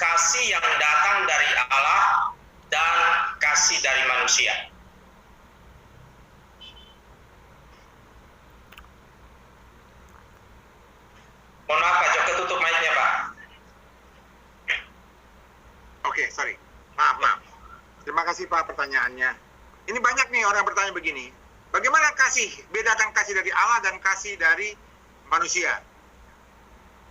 kasih yang datang dari Allah dan kasih dari manusia. Mohon maaf Pak Joko, tutup mic-nya Pak. Oke, sorry. Maaf. Terima kasih Pak pertanyaannya. Ini banyak nih orang bertanya begini. Bagaimana kasih? Bedakan kasih dari Allah dan kasih dari manusia.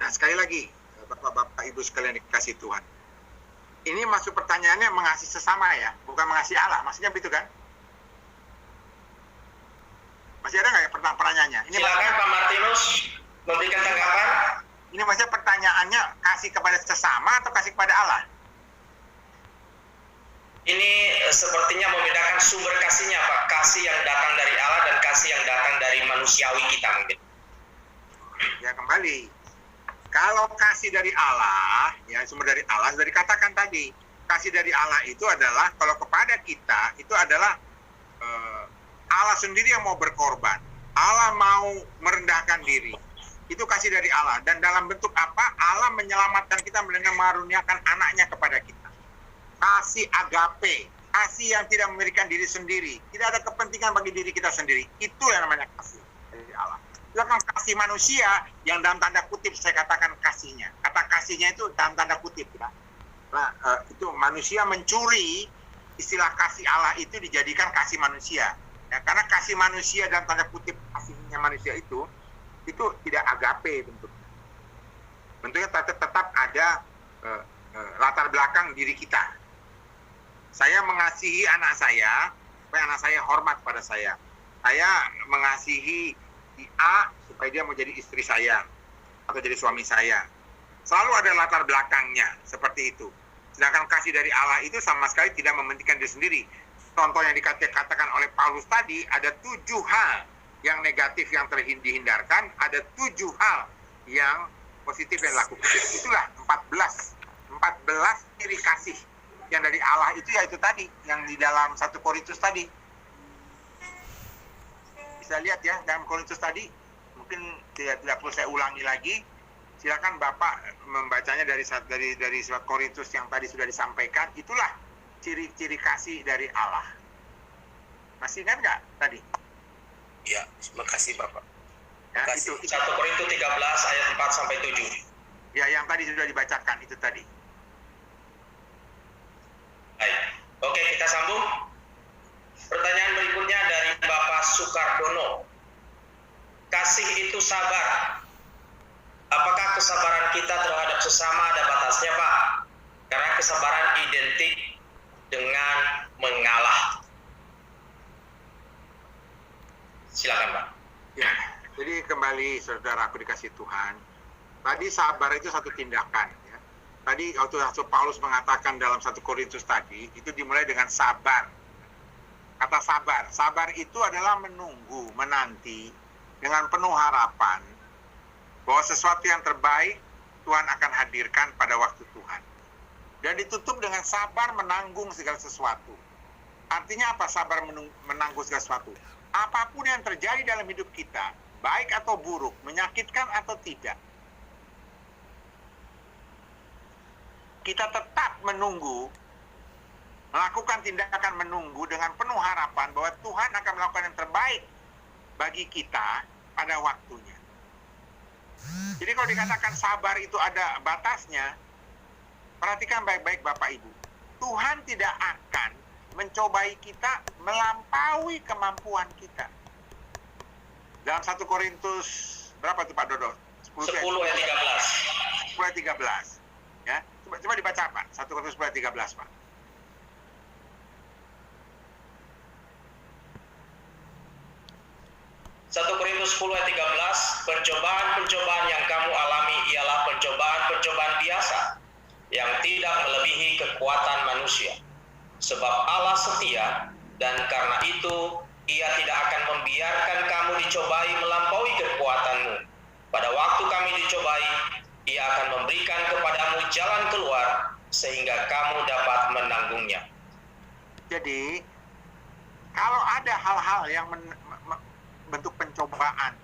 Nah, sekali lagi, Bapak-bapak, Ibu sekalian dikasih Tuhan. Ini masuk pertanyaannya mengasihi sesama ya, bukan mengasihi Allah. Maksudnya begitu kan? Masih ada nggak ya pertanyaannya? Ini silakan Pak Martinus memberikan tanggapan. Ini maksudnya pertanyaannya kasih kepada sesama atau kasih kepada Allah? Ini sepertinya membedakan sumber kasihnya Pak. Kasih yang datang dari Allah dan kasih yang datang dari manusiawi kita mungkin. Ya kembali. Kalau kasih dari Allah, ya sumber dari Allah, sudah dikatakan tadi. Kasih dari Allah itu adalah, kalau kepada kita, itu adalah Allah sendiri yang mau berkorban. Allah mau merendahkan diri. Itu kasih dari Allah. Dan dalam bentuk apa? Allah menyelamatkan kita dengan mengaruniakan anaknya kepada kita. Kasih agape, kasih yang tidak memberikan diri sendiri, tidak ada kepentingan bagi diri kita sendiri. Itu yang namanya kasih dari Allah. Sedangkan kasih manusia yang dalam tanda kutip saya katakan kasihnya. Kata kasihnya itu dalam tanda kutip ya. Nah, itu manusia mencuri istilah kasih Allah itu dijadikan kasih manusia. Ya, karena kasih manusia dalam tanda kutip kasihnya manusia itu tidak agape bentuknya. Bentuknya tetap ada latar belakang diri kita. Saya mengasihi anak saya, supaya anak saya hormat pada saya. Saya mengasihi si A, supaya dia mau jadi istri saya, atau jadi suami saya. Selalu ada latar belakangnya, seperti itu. Sedangkan kasih dari Allah itu sama sekali tidak mementingkan diri sendiri. Contoh yang dikatakan oleh Paulus tadi, ada 7 hal yang negatif yang dihindarkan, ada 7 hal yang positif yang dilakukan. Itulah 14 ciri kasih yang dari Allah itu, yaitu tadi yang di dalam 1 Korintus tadi. Bisa lihat ya dalam Korintus tadi, mungkin tidak perlu saya ulangi lagi. Silakan Bapak membacanya dari surat Korintus yang tadi sudah disampaikan. Itulah ciri-ciri kasih dari Allah. Masih ingat nggak tadi? Ya, terima kasih Bapak. Ya, itu 1 Korintus 13 ayat 4 sampai 7. Ya, yang tadi sudah dibacakan itu tadi. Baik. Oke, kita sambung. Pertanyaan berikutnya dari Bapak Sukardono. Kasih itu sabar. Apakah kesabaran kita terhadap sesama ada batasnya, Pak? Karena kesabaran identik dengan mengalah. Silakan, Pak. Ya, jadi kembali saudaraku dikasih Tuhan. Tadi sabar itu satu tindakan. Ya. Tadi waktu Rasul Paulus mengatakan dalam 1 Korintus tadi, itu dimulai dengan sabar. Kata sabar. Sabar itu adalah menunggu, menanti, dengan penuh harapan bahwa sesuatu yang terbaik Tuhan akan hadirkan pada waktu Tuhan. Dan ditutup dengan sabar menanggung segala sesuatu. Artinya apa sabar menanggung segala sesuatu? Apapun yang terjadi dalam hidup kita, baik atau buruk, menyakitkan atau tidak, kita tetap menunggu, melakukan tindakan menunggu dengan penuh harapan bahwa Tuhan akan melakukan yang terbaik bagi kita pada waktunya. Jadi kalau dikatakan sabar itu ada batasnya, perhatikan baik-baik Bapak Ibu. Tuhan tidak akan mencobai kita melampaui kemampuan kita. Dalam 1 Korintus, berapa itu Pak Dodo? 10 ayat 13. 10 ayat 13. Ya, coba dibaca Pak. 1 Korintus 10 ayat 13 Pak. Korintus 10 ayat 13, pencobaan-pencobaan yang kamu alami ialah pencobaan-pencobaan biasa yang tidak melebihi kekuatan manusia. Sebab Allah setia, dan karena itu Ia tidak akan membiarkan kamu dicobai melampaui kekuatanmu. Pada waktu kami dicobai, Ia akan memberikan kepadamu jalan keluar sehingga kamu dapat menanggungnya. Jadi, kalau ada hal-hal yang bentuk pencobaan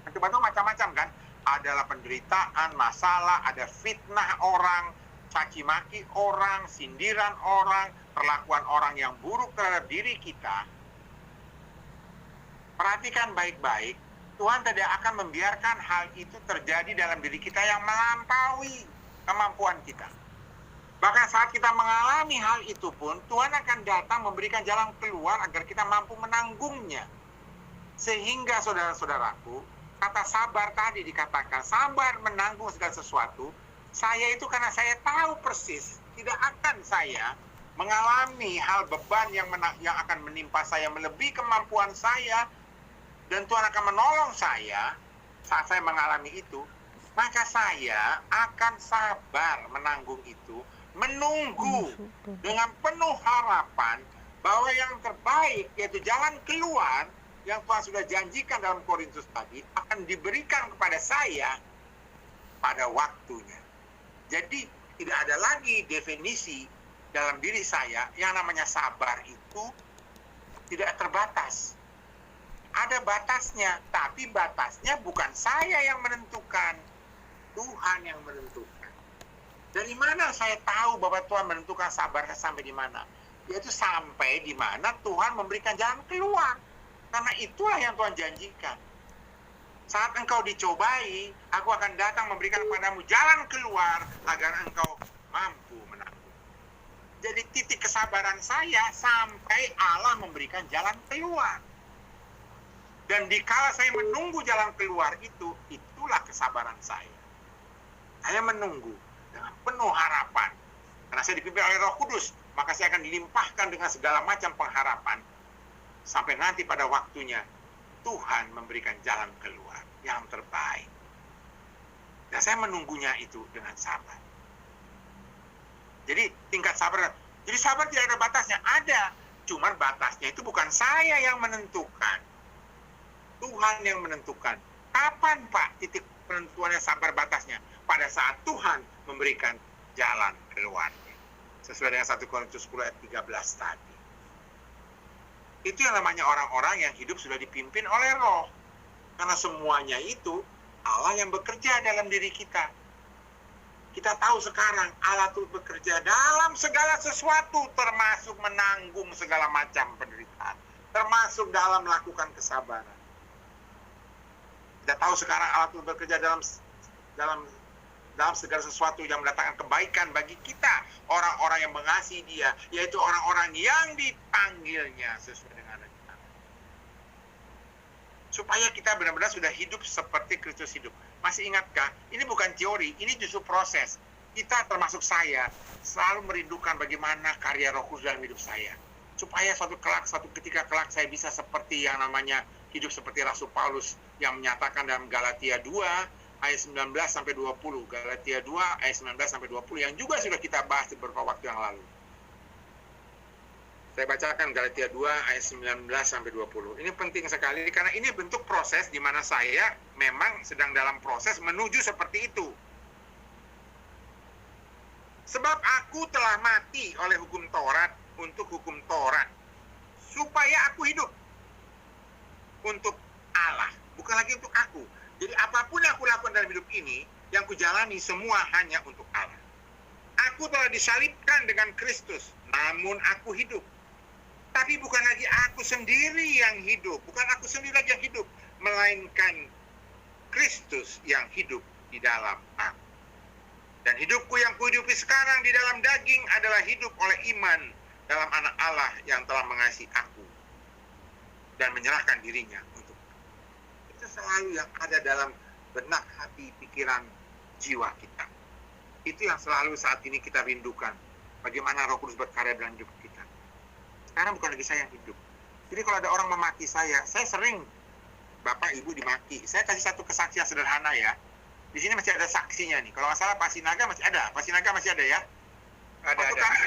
itu macam-macam kan, adalah penderitaan, masalah, ada fitnah orang, caci maki orang, sindiran orang, perlakuan orang yang buruk terhadap diri kita, perhatikan baik-baik, Tuhan tidak akan membiarkan hal itu terjadi dalam diri kita yang melampaui kemampuan kita. Bahkan saat kita mengalami hal itu pun, Tuhan akan datang memberikan jalan keluar agar kita mampu menanggungnya. Sehingga saudara-saudaraku, kata sabar tadi dikatakan, sabar menanggung segala sesuatu. Saya itu karena saya tahu persis, tidak akan saya mengalami hal beban yang akan menimpa saya melebihi kemampuan saya, dan Tuhan akan menolong saya saat saya mengalami itu, maka saya akan sabar menanggung itu, menunggu dengan penuh harapan bahwa yang terbaik, yaitu jalan keluar yang Tuhan sudah janjikan dalam Korintus tadi, akan diberikan kepada saya pada waktunya. Jadi tidak ada lagi definisi dalam diri saya yang namanya sabar itu tidak terbatas. Ada batasnya, tapi batasnya bukan saya yang menentukan, Tuhan yang menentukan. Dari mana saya tahu bahwa Tuhan menentukan sabarnya sampai di mana? Yaitu sampai di mana Tuhan memberikan jalan keluar. Karena itulah yang Tuhan janjikan. Saat engkau dicobai, aku akan datang memberikan kepadamu jalan keluar agar engkau mampu menanggung. Jadi titik kesabaran saya sampai Allah memberikan jalan keluar. Dan dikala saya menunggu jalan keluar itu, itulah kesabaran saya. Saya menunggu dengan penuh harapan. Karena saya dipimpin oleh Roh Kudus, maka saya akan dilimpahkan dengan segala macam pengharapan. Sampai nanti pada waktunya, Tuhan memberikan jalan keluar yang terbaik. Dan saya menunggunya itu dengan sabar. Jadi tingkat sabar, jadi sabar tidak ada batasnya. Ada, cuman batasnya itu bukan saya yang menentukan. Tuhan yang menentukan. Kapan Pak titik penentuannya sabar batasnya? Pada saat Tuhan memberikan jalan keluarnya. Sesuai dengan 1 Korintus 10 ayat 13 tadi. Itu yang namanya orang-orang yang hidup sudah dipimpin oleh Roh. Karena semuanya itu Allah yang bekerja dalam diri kita. Kita tahu sekarang Allah itu bekerja dalam segala sesuatu, termasuk menanggung segala macam penderitaan, termasuk dalam melakukan kesabaran. Kita tahu sekarang Allah itu bekerja dalam segala sesuatu yang mendatangkan kebaikan bagi kita, orang-orang yang mengasihi Dia, yaitu orang-orang yang dipanggilnya sesuai dengan rencana. Supaya kita benar-benar sudah hidup seperti Kristus hidup. Masih ingatkah? Ini bukan teori, ini justru proses. Kita termasuk saya selalu merindukan bagaimana karya Roh Kudus dalam hidup saya. Supaya suatu ketika kelak saya bisa seperti yang namanya hidup seperti Rasul Paulus yang menyatakan dalam Galatia 2 ayat 19 sampai 20. Galatia 2 ayat 19 sampai 20 yang juga sudah kita bahas beberapa waktu yang lalu. Saya bacakan Galatia 2 ayat 19 sampai 20. Ini penting sekali karena ini bentuk proses di mana saya memang sedang dalam proses menuju seperti itu. Sebab aku telah mati oleh hukum Taurat untuk hukum Taurat, supaya aku hidup untuk Allah, bukan lagi untuk aku. Jadi apapun yang aku lakukan dalam hidup ini, yang kujalani semua hanya untuk Allah. Aku telah disalibkan dengan Kristus, namun aku hidup. Tapi bukan lagi aku sendiri yang hidup, bukan aku sendiri lagi yang hidup, melainkan Kristus yang hidup di dalam aku. Dan hidupku yang kuhidupi sekarang di dalam daging adalah hidup oleh iman dalam anak Allah yang telah mengasihi aku dan menyerahkan dirinya untuk itu. Selalu yang ada dalam benak, hati, pikiran, jiwa kita. Itu yang selalu saat ini kita rindukan. Bagaimana Roh Kudus berkarya dalam hidup kita. Sekarang bukan lagi saya yang hidup. Jadi kalau ada orang memaki saya sering Bapak Ibu dimaki. Saya kasih satu kesaksian sederhana ya. Di sini masih ada saksinya nih. Kalau nggak salah Pak Sinaga masih ada. Pak Sinaga masih ada ya? Waktu kami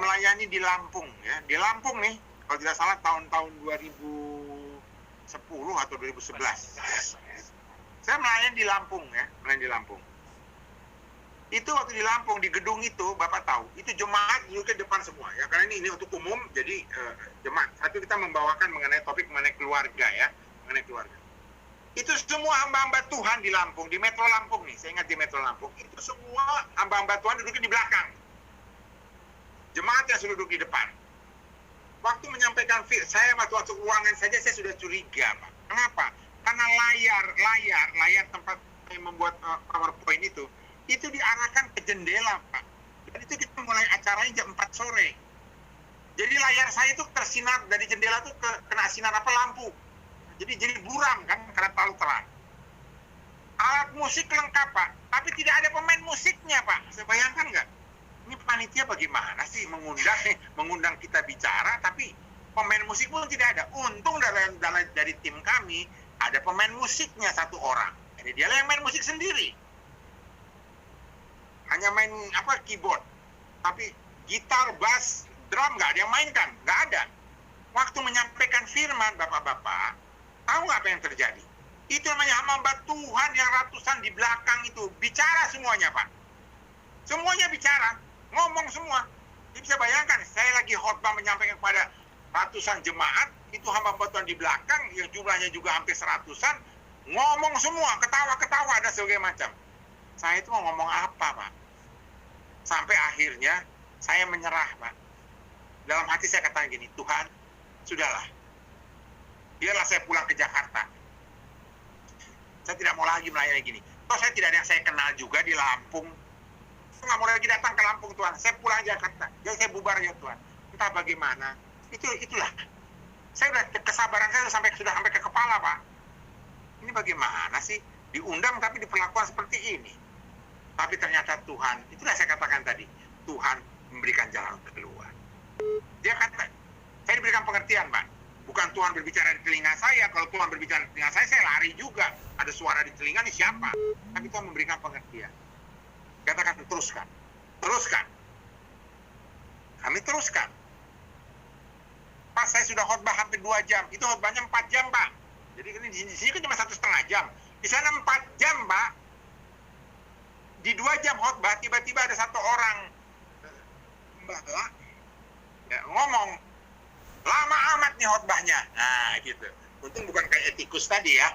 melayani di Lampung ya. Di Lampung nih, kalau tidak salah tahun-tahun 2010 atau 2011. Saya melayani di Lampung ya, melayani di Lampung. Itu waktu di Lampung, di gedung itu, Bapak tahu, itu jemaat duduk ke depan semua ya. Karena ini untuk umum, jadi jemaat. Satu kita membawakan mengenai topik mengenai keluarga ya, mengenai keluarga. Itu semua hamba-hamba Tuhan di Lampung, di Metro Lampung nih, saya ingat di Metro Lampung, itu semua hamba-hamba Tuhan duduk di belakang. Jemaat yang sudah duduk di depan. Waktu menyampaikan saya masuk ruangan saja saya sudah curiga, Pak. Kenapa? Karena layar tempat saya membuat PowerPoint itu diarahkan ke jendela, Pak. Dan itu kita mulai acaranya jam 4 sore. Jadi layar saya itu tersinar dari jendela itu kena sinar lampu. Jadi buram kan karena terlalu terang. Alat musik lengkap, Pak, tapi tidak ada pemain musiknya, Pak. Saya bayangkan nggak? Ini panitia bagaimana sih mengundang kita bicara, tapi pemain musik pun tidak ada. Untung dari tim kami ada pemain musiknya 1 orang. Jadi dia yang main musik sendiri. Hanya main keyboard, tapi gitar, bass, drum nggak ada yang mainkan, nggak ada. Waktu menyampaikan firman, Bapak-bapak, tahu nggak apa yang terjadi? Itu namanya hamba Tuhan yang ratusan di belakang itu bicara semuanya, Pak. Semuanya bicara, ngomong semua. Jadi bisa bayangkan, saya lagi khotbah menyampaikan kepada ratusan jemaat, itu hamba Tuhan di belakang, yang jumlahnya juga hampir 100-an, ngomong semua, ketawa-ketawa, ada segala macam. Saya itu mau ngomong apa, Pak? Sampai akhirnya saya menyerah, Pak. Dalam hati saya katakan gini, Tuhan, sudahlah. Biarlah saya pulang ke Jakarta. Saya tidak mau lagi melayani gini. Toh saya tidak ada yang saya kenal juga di Lampung. Saya nggak mau lagi datang ke Lampung, Tuhan. Saya pulang Jakarta. Jadi saya bubar ya, Tuhan. Entah bagaimana. Itulah. Saya udah kesabaran saya sudah sampai ke kepala, Pak. Ini bagaimana sih? Diundang tapi diperlakukan seperti ini. Tapi ternyata Tuhan, itulah saya katakan tadi, Tuhan memberikan jalan keluar. Dia kata, saya diberikan pengertian, Pak. Bukan Tuhan berbicara di telinga saya. Kalau Tuhan berbicara di telinga saya lari juga. Ada suara di telinga, ini siapa? Tapi Tuhan memberikan pengertian. Katakan, teruskan. Kami teruskan. Pak, saya sudah khotbah hampir 2 jam. Itu khotbahnya 4 jam, Pak. Jadi di sini kan cuma 1,5 jam. Di sana 4 jam, Pak. Di 2 jam khotbah, tiba-tiba ada 1 orang Mbak ngomong, lama amat nih khotbahnya. Nah, gitu. Untung bukan kayak etikus tadi ya.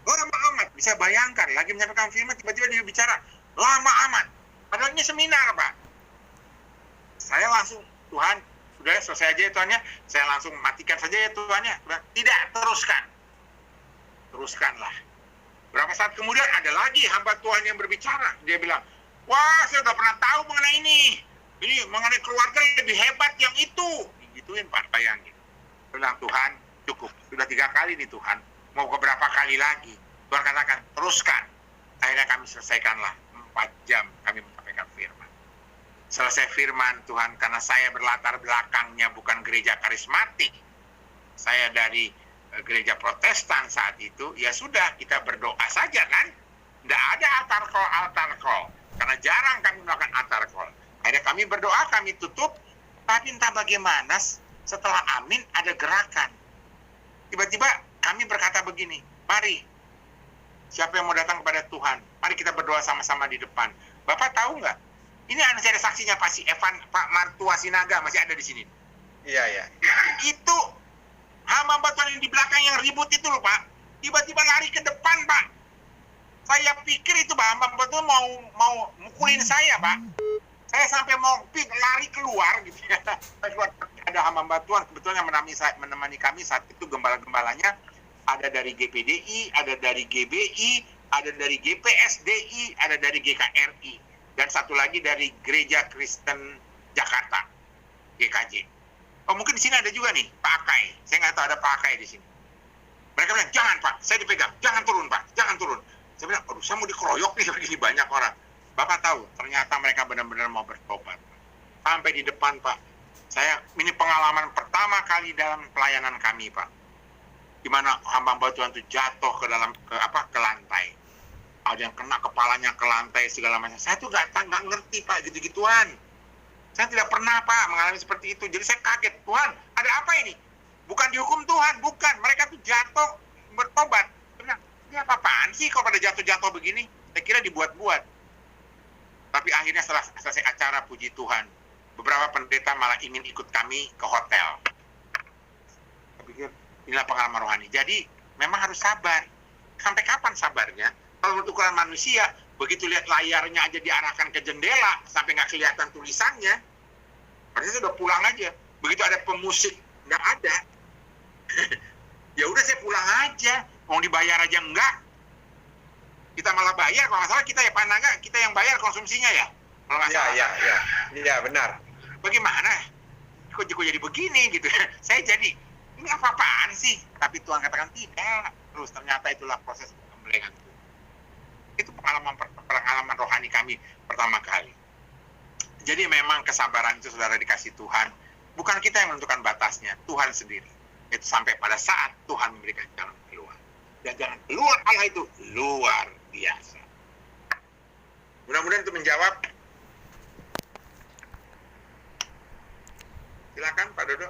Lama amat. Bisa bayangkan, lagi menyampaikan firman, tiba-tiba dia bicara, lama amat. Padahal ini seminar, Pak. Saya langsung, Tuhan, sudah selesai aja ya Tuhannya. Saya langsung matikan saja ya Tuhannya. Tidak, teruskanlah. Berapa saat kemudian ada lagi hamba Tuhan yang berbicara. Dia bilang, wah saya udah pernah tahu mengenai ini. Ini mengenai keluarga lebih hebat yang itu. Digituin, Pak, bayangin. Bilang, Tuhan, cukup. Sudah 3 kali nih Tuhan. Mau ke berapa kali lagi? Tuhan katakan, teruskan. Akhirnya kami selesaikanlah. 4 jam kami menyampaikan firman. Selesai firman, Tuhan, karena saya berlatar belakangnya bukan gereja karismatik. Saya dari gereja Protestan saat itu, ya sudah, kita berdoa saja kan. Tidak ada altar call. Karena jarang kami melakukan altar call. Akhirnya kami berdoa, kami tutup. Tapi entah bagaimana, setelah amin ada gerakan. Tiba-tiba kami berkata begini, mari, siapa yang mau datang kepada Tuhan, mari kita berdoa sama-sama di depan. Bapak tahu nggak? Ini masih ada saksinya, Pak Pak Martua Sinaga masih ada di sini. Iya. Itu hamba Tuhan yang di belakang yang ribut itu loh, Pak. Tiba-tiba lari ke depan, Pak. Saya pikir itu Pak, hamba Tuhan mau mukulin saya, Pak. Saya sampai mau lari keluar gitu ya. Ada hamba Tuhan kebetulan yang menemani kami saat itu, gembala-gembalanya ada dari GPDI, ada dari GBI, ada dari GPSDI, ada dari GKRI, dan satu lagi dari Gereja Kristen Jakarta, GKJ. Oh, mungkin di sini ada juga nih Pak Akai. Saya nggak tahu ada Pak Akai di sini. Mereka bilang, jangan Pak, saya dipegang, jangan turun Pak, jangan turun. Saya bilang, aduh, saya mau dikeroyok nih begini banyak orang. Bapak tahu, ternyata mereka benar-benar mau bertobat. Sampai di depan Pak, ini pengalaman pertama kali dalam pelayanan kami Pak, di mana hamba Tuhan itu jatuh ke lantai. Ada yang kena kepalanya ke lantai segala macam. Saya tuh nggak ngerti Pak gitu-gituan. Saya tidak pernah Pak mengalami seperti itu. Jadi saya kaget, Tuhan, ada apa ini? Bukan dihukum Tuhan, bukan. Mereka tuh jatuh bertobat. Saya bilang, ini apa-apaan sih kalau pada jatuh-jatuh begini? Saya kira dibuat-buat. Tapi akhirnya setelah selesai acara, puji Tuhan, beberapa pendeta malah ingin ikut kami ke hotel. Saya pikir inilah pengalaman rohani. Jadi memang harus sabar. Sampai kapan sabarnya? Kalau menurut ukuran manusia, begitu lihat layarnya aja diarahkan ke jendela sampai nggak kelihatan tulisannya, berarti sudah pulang aja. Begitu ada pemusik nggak ada, ya udah saya pulang aja. Mau dibayar aja enggak? Kita malah bayar, kalau nggak salah kita ya Panaga, kita yang bayar konsumsinya ya. Kalau nggak salah. Iya benar. Bagaimana? Kok jadi begini gitu? Saya jadi ini apa-apaan sih? Tapi Tuhan katakan tidak. Terus ternyata itulah proses pembelian itu. Itu pengalaman rohani kami pertama kali. Jadi memang kesabaran itu saudara dikasih Tuhan. Bukan kita yang menentukan batasnya, Tuhan sendiri. Itu sampai pada saat Tuhan memberikan jalan keluar. Dan jalan keluar Allah itu luar biasa. Mudah-mudahan itu menjawab. Silakan Pak Dodo.